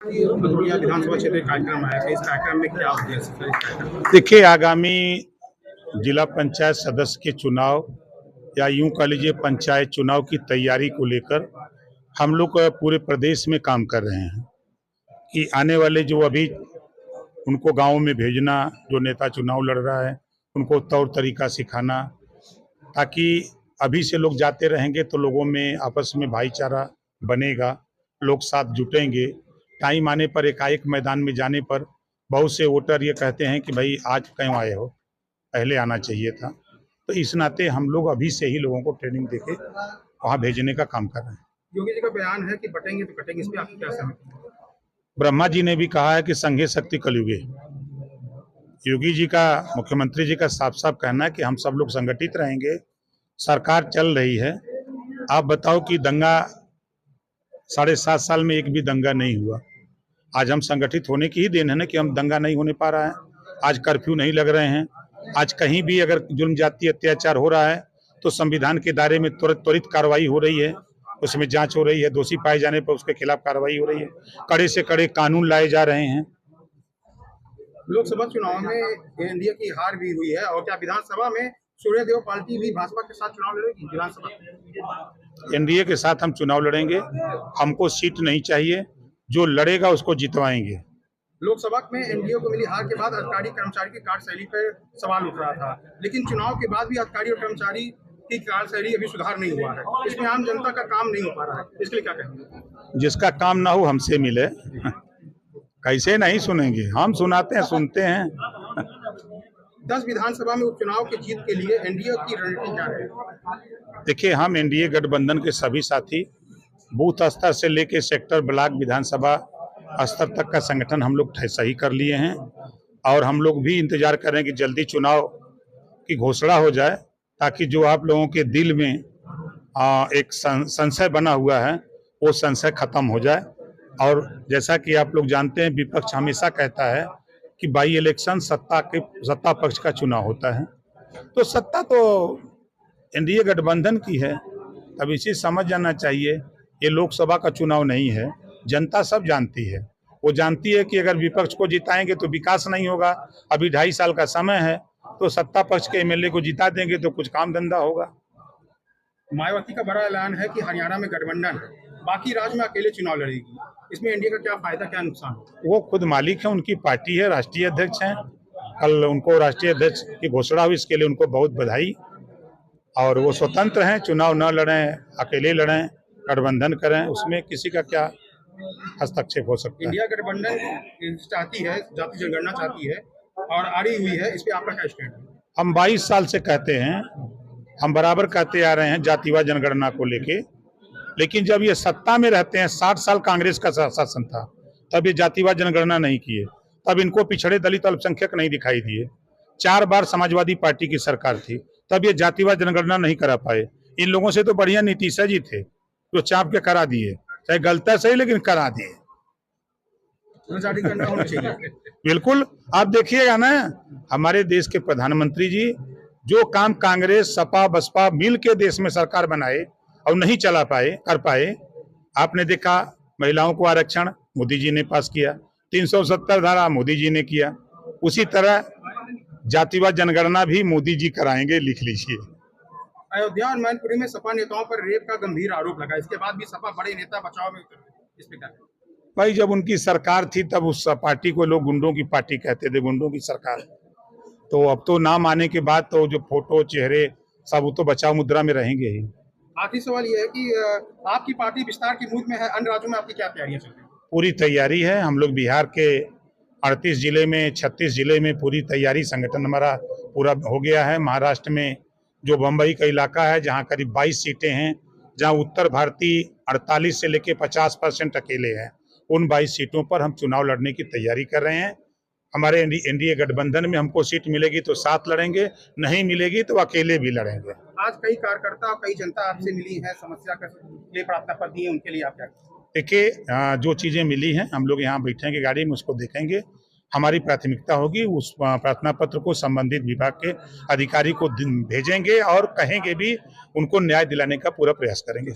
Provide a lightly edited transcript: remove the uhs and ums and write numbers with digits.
भदोरिया विधानसभा क्षेत्र कार्यक्रम आया है। इस कार्यक्रम में क्या उद्देश्य है? इस कार्यक्रम देखिए, आगामी जिला पंचायत सदस्य के चुनाव या यूं कह लीजिए पंचायत चुनाव की तैयारी को लेकर हम लोग पूरे प्रदेश में काम कर रहे हैं कि आने वाले जो अभी उनको गांव में भेजना, जो नेता चुनाव लड़ रहा है उनको तौर तरीका सिखाना, ताकि अभी से लोग जाते रहेंगे तो लोगों में आपस में भाईचारा बनेगा, लोग साथ जुटेंगे। टाइम आने पर एकाएक मैदान में जाने पर बहुत से वोटर ये कहते हैं कि भाई आज क्यों आए हो, पहले आना चाहिए था। तो इस नाते हम लोग अभी से ही लोगों को ट्रेनिंग देके वहाँ भेजने का काम कर रहे हैं। योगी जी का बयान है कि बटेंगे तो कटेंगे, इस पे आपकी क्या सहमति है? ब्रह्मा जी ने भी कहा है कि संघे शक्ति कलयुगे। योगी जी का, मुख्यमंत्री जी का साफ साफ कहना है कि हम सब लोग संगठित रहेंगे, सरकार चल रही है। आप बताओ कि दंगा 7.5 साल में एक भी दंगा नहीं हुआ। आज हम संगठित होने की ही देन है ना कि हम दंगा नहीं होने पा रहा है। आज कर्फ्यू नहीं लग रहे हैं। आज कहीं भी अगर जुल्म जाति अत्याचार हो रहा है तो संविधान के दायरे में त्वरित कार्रवाई हो रही है, उसमें जांच हो रही है, दोषी पाए जाने पर उसके खिलाफ कार्रवाई हो रही है, कड़े से कड़े कानून लाए जा रहे हैं। लोकसभा चुनाव में एनडीए की हार भी हुई है, और क्या विधानसभा में सूर्यदेव पार्टी भी भाजपा के साथ चुनाव लड़ेगी? विधानसभा एनडीए के साथ हम चुनाव लड़ेंगे। हमको सीट नहीं चाहिए, जो लड़ेगा उसको जितवाएंगे। लोकसभा में एनडीए को मिली हार के बाद अधिकारी कर्मचारी की कार्यशैली पर सवाल उठ रहा था, लेकिन चुनाव के बाद भी अधिकारी और कर्मचारी की कार्यशैली अभी सुधार नहीं हुआ है। इसमें आम जनता का काम नहीं हो पा रहा है, इसके लिए क्या कहेंगे? जिसका काम ना हो हमसे मिले। कैसे नहीं सुनेंगे, हम सुनाते हैं, सुनते हैं। 10 विधानसभा में उपचुनाव की जीत के लिए एनडीए की रणनीति क्या है? देखिए, हम एनडीए गठबंधन के सभी साथी बूथ स्तर से लेके सेक्टर, ब्लॉक, विधानसभा स्तर तक का संगठन हम लोग सही कर लिए हैं, और हम लोग भी इंतजार कर रहे हैं कि जल्दी चुनाव की घोषणा हो जाए, ताकि जो आप लोगों के दिल में एक संशय बना हुआ है वो संशय खत्म हो जाए। और जैसा कि आप लोग जानते हैं, विपक्ष हमेशा कहता है कि बाई इलेक्शन सत्ता पक्ष का चुनाव होता है, तो सत्ता तो एनडीए गठबंधन की है। अब इसे समझ जाना चाहिए, ये लोकसभा का चुनाव नहीं है। जनता सब जानती है, वो जानती है कि अगर विपक्ष को जिताएंगे तो विकास नहीं होगा। अभी 2.5 साल का समय है, तो सत्ता पक्ष के एमएलए को जिता देंगे तो कुछ काम धंधा होगा। मायावती का बड़ा ऐलान है कि हरियाणा में गठबंधन है, बाकी राज्य में अकेले चुनाव लड़ेगी। इसमें एनडीए का क्या फायदा, क्या नुकसान? वो खुद मालिक है, उनकी पार्टी है, राष्ट्रीय अध्यक्ष हैं। कल उनको राष्ट्रीय अध्यक्ष की घोषणा हुई, इसके लिए उनको बहुत बधाई। और वो स्वतंत्र हैं, चुनाव न लड़ें, अकेले लड़ें, गठबंधन करें, उसमें किसी का क्या हस्तक्षेप हो सकता है? इंडिया गठबंधन चाहती है, जाति जनगणना चाहती है और आड़ी हुई है, इस पे आपका क्या स्टैंड है? हम 22 साल से कहते हैं, हम बराबर कहते आ रहे हैं जातिवाद जनगणना को लेके, लेकिन जब ये सत्ता में रहते हैं, 60 साल कांग्रेस का शासन था, तब ये जातिवाद जनगणना नहीं किए, तब इनको पिछड़े दलित अल्पसंख्यक नहीं दिखाई दिए। 4 बार समाजवादी पार्टी की सरकार थी, तब ये जातिवाद जनगणना नहीं करा पाए। इन लोगों से तो बढ़िया नीतीश जी थे, जो चाप के करा दिए, चाहे गलत है सही, लेकिन करा दिए। बिल्कुल, आप देखिएगा ना, हमारे देश के प्रधानमंत्री जी जो काम कांग्रेस, सपा, बसपा मिल के देश में सरकार बनाए और नहीं चला पाए, कर पाए। आपने देखा, महिलाओं को आरक्षण मोदी जी ने पास किया, 370 धारा मोदी जी ने किया। उसी तरह जातिवाद जनगणना भी मोदी जी कराएंगे, लिख लीजिए। अयोध्या और मैनपुरी में सपा नेताओं पर रेप का गंभीर आरोप लगा, इसके बाद भी सपा बड़े नेता बचाव में उतरे, इस पे क्या? भाई, जब उनकी सरकार थी तब उस पार्टी को लोग गुंडों की पार्टी कहते थे, गुंडों की सरकार। तो अब तो नाम आने के बाद तो जो फोटो, चेहरे सब तो बचाव मुद्रा में रहेंगे ही। आखिरी सवाल ये है कि आपकी पार्टी विस्तार की मूड में है, अन्य राज्यों में आपकी क्या तैयारियां चल रही हैं? पूरी तैयारी है। हम लोग बिहार के 38 जिले में, 36 जिले में पूरी तैयारी, संगठन हमारा पूरा हो गया है। महाराष्ट्र में जो बम्बई का इलाका है, जहाँ करीब 22 सीटें हैं, जहाँ उत्तर भारतीय 48 से लेके 50% अकेले हैं, उन 22 सीटों पर हम चुनाव लड़ने की तैयारी कर रहे हैं। हमारे एनडीए गठबंधन में हमको सीट मिलेगी तो साथ लड़ेंगे, नहीं मिलेगी तो अकेले भी लड़ेंगे। आज कई कार्यकर्ता और कई जनता आपसे मिली है, समस्या के लिए प्रार्थना पत्र दिए, उनके लिए आप क्या? देखिए, जो चीजें मिली हैं, हम लोग यहाँ बैठेंगे गाड़ी में, उसको देखेंगे। हमारी प्राथमिकता होगी उस प्रार्थना पत्र को संबंधित विभाग के अधिकारी को भेजेंगे और कहेंगे भी, उनको न्याय दिलाने का पूरा प्रयास करेंगे।